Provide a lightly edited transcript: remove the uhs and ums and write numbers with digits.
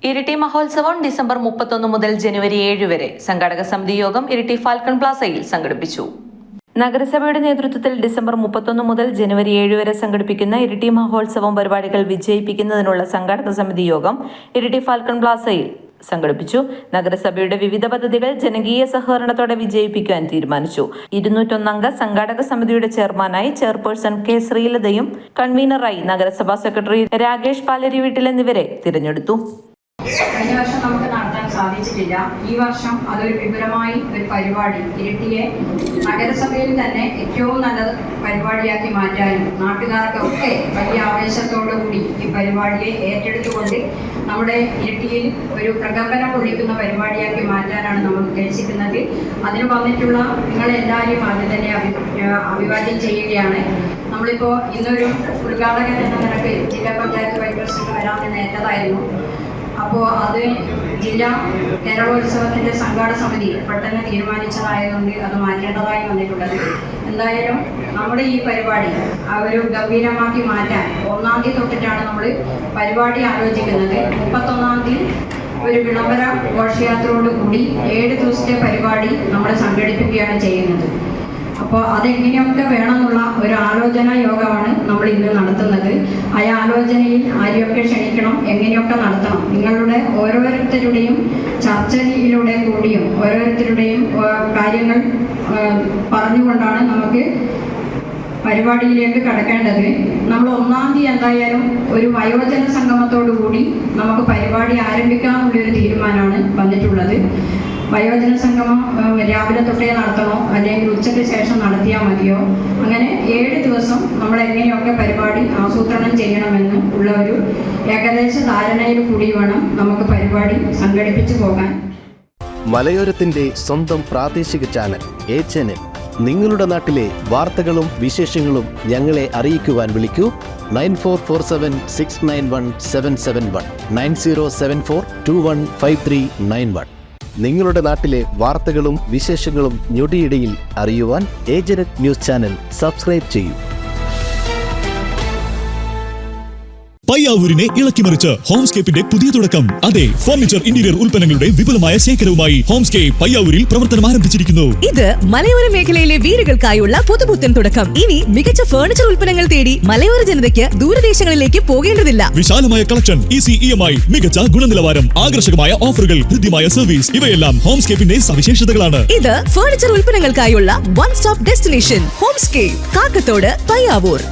ഇരിട്ടി മഹോത്സവം ഡിസംബർ 31 മുതൽ ജനുവരി 7 വരെ സംഘാടക സമിതി യോഗം ഇരിട്ടി ഫാൽക്കൺ പ്ലാസയിൽ സംഘടിപ്പിച്ചു. നഗരസഭയുടെ നേതൃത്വത്തിൽ ഡിസംബർ 31 മുതൽ ജനുവരി 7 വരെ സംഘടിപ്പിക്കുന്ന ഇരിട്ടി മഹോത്സവം പരിപാടികൾ വിജയിപ്പിക്കുന്നതിനുള്ള സംഘാടക സമിതി യോഗം ഇരിട്ടി ഫാൽക്കൺ പ്ലാസയിൽ സംഘടിപ്പിച്ചു. നഗരസഭയുടെ വിവിധ പദ്ധതികൾ ജനകീയ സഹകരണത്തോടെ വിജയിപ്പിക്കാൻ തീരുമാനിച്ചു. 201 അംഗ സംഘാടക സമിതിയുടെ ചെയർമാനായി ചെയർപേഴ്സൺ കെ ശ്രീലതയും കൺവീനറായി നഗരസഭാ സെക്രട്ടറി രാകേഷ് പാലരിവീട്ടിൽ എന്നിവരെ തിരഞ്ഞെടുത്തു. കഴിഞ്ഞ വർഷം നമുക്ക് നടത്താൻ സാധിച്ചിട്ടില്ല. ഈ വർഷം അതൊരു വിപുലമായി ഒരു പരിപാടി ഇരിട്ടിയെ നഗരസഭയിൽ തന്നെ ഏറ്റവും നല്ല പരിപാടിയാക്കി മാറ്റാനും നാട്ടുകാർക്കൊക്കെ വലിയ ആവേശത്തോടു കൂടി ഈ പരിപാടിയെ ഏറ്റെടുത്തുകൊണ്ട് നമ്മുടെ ഇരിട്ടിയിൽ ഒരു പ്രകമ്പനം കൊള്ളിക്കുന്ന പരിപാടിയാക്കി മാറ്റാനാണ് നമ്മൾ ഉദ്ദേശിക്കുന്നത്. അതിന് വന്നിട്ടുള്ള നിങ്ങളെല്ലാവരും ആദ്യം തന്നെ അഭിവാദ്യം ചെയ്യുകയാണ്. നമ്മളിപ്പോൾ ഇന്നൊരു ഉദ്ഘാടകൻ എന്ന നിലക്ക് ജില്ലാ പഞ്ചായത്ത് വൈസ് പ്രസിഡന്റ് വരാമെന്ന് നേട്ടതായിരുന്നു. അപ്പോൾ അത് ജില്ലാ കേരളോത്സവത്തിൻ്റെ സംഘാടക സമിതി പെട്ടെന്ന് തീരുമാനിച്ചതായതുകൊണ്ട് അത് മാറ്റേണ്ടതായി വന്നിട്ടുള്ളത്. എന്തായാലും നമ്മുടെ ഈ പരിപാടി ഒരു ഗംഭീരമാക്കി മാറ്റാൻ 1-ാം തീയതി തൊട്ടിട്ടാണ് നമ്മൾ പരിപാടി ആലോചിക്കുന്നത്. 31-ാം തീയതി ഒരു വിളംബര ഘോഷയാത്രയോടുകൂടി 7 ദിവസത്തെ പരിപാടി നമ്മൾ സംഘടിപ്പിക്കുകയാണ് ചെയ്യുന്നത്. അപ്പോൾ അതെങ്ങനെയൊക്കെ വേണമെന്നുള്ള ഒരു ആലോചനാ യോഗമാണ് നമ്മൾ ഇന്ന് നടത്തുന്നത്. ആ ആലോചനയിൽ ആരെയൊക്കെ ക്ഷണിക്കണം, എങ്ങനെയൊക്കെ നടത്തണം, നിങ്ങളുടെ ഓരോരുത്തരുടെയും ചർച്ചയിലൂടെ കൂടിയും ഓരോരുത്തരുടെയും കാര്യങ്ങൾ പറഞ്ഞുകൊണ്ടാണ് നമുക്ക് പരിപാടിയിലേക്ക് കടക്കേണ്ടത്. നമ്മൾ 1-ാം തീയതി എന്തായാലും ഒരു വയോജന സംഗമത്തോടു കൂടി നമുക്ക് പരിപാടി ആരംഭിക്കാമെന്നുള്ളൊരു തീരുമാനമാണ് വന്നിട്ടുള്ളത്. വയോജന സംഗമം രാവിലെ തൊട്ടേ നടത്തണോ അല്ലെങ്കിൽ ഉച്ചയ്ക്ക് ശേഷം നടത്തിയാൽ മതിയോ, അങ്ങനെ 7 ദിവസം നമ്മൾ എങ്ങനെയൊക്കെ പരിപാടി ആസൂത്രണം ചെയ്യണമെന്ന് ഉള്ള ഒരു ഏകദേശ ധാരണയിൽ കൂടി വേണം നമുക്ക് പരിപാടി സംഘടിപ്പിച്ചു പോകാൻ. മലയോരത്തിന്റെ സ്വന്തം പ്രാദേശിക ചാനൽ എ ചാനൽ. നിങ്ങളുടെ നാട്ടിലെ വാർത്തകളും വിശേഷങ്ങളും ഞങ്ങളെ അറിയിക്കുവാൻ വിളിക്കൂ 9447691771 9074215391. നിങ്ങളുടെ നാട്ടിലെ വാർത്തകളും വിശേഷങ്ങളും ഞൊടിയിടയിൽ അറിയുവാൻ ഏജനറ്റ് ന്യൂസ് ചാനൽ സബ്സ്ക്രൈബ് ചെയ്യൂ. പയ്യാവൂരിനെ ഇളക്കിമറിച്ച് ഹോംസ്കേപ്പിന്റെ പുതിയ തുടക്കം. അതെ, ഫർണിച്ചർ ഇന്റീരിയർ ഉൽപ്പന്നങ്ങളുടെ വിപുലമായ ശേഖരവുമായി ഹോംസ്കേപ്പ് പയ്യാവൂരിൽ പ്രവർത്തനം ആരംഭിച്ചിരിക്കുന്നു. ഇത് മലയോര മേഖലയിലെ വീടുകൾക്കായുള്ള പുതുപുത്തൻ തുടക്കം. ഇനി മികച്ച ഫർണിച്ചർ ഉൽപ്പന്നങ്ങൾ തേടി മലയോര ജനതയ്ക്ക് ദൂരദേശങ്ങളിലേക്ക് പോകേണ്ടതില്ല. വിശാലമായ കളക്ഷൻ, ഈസി EMI, മികച്ച ഗുണനിലവാരം, ആകർഷകമായ ഓഫറുകൾ, ഹൃദ്യമായ സർവീസ്, ഇവയെല്ലാം ഹോംസ്കേപ്പിന്റെ സവിശേഷതകളാണ്. ഇത് ഫർണിച്ചർ ഉൽപ്പന്നങ്ങൾക്കായുള്ള one stop destination Homescape, Kakkathode, Payyavoor.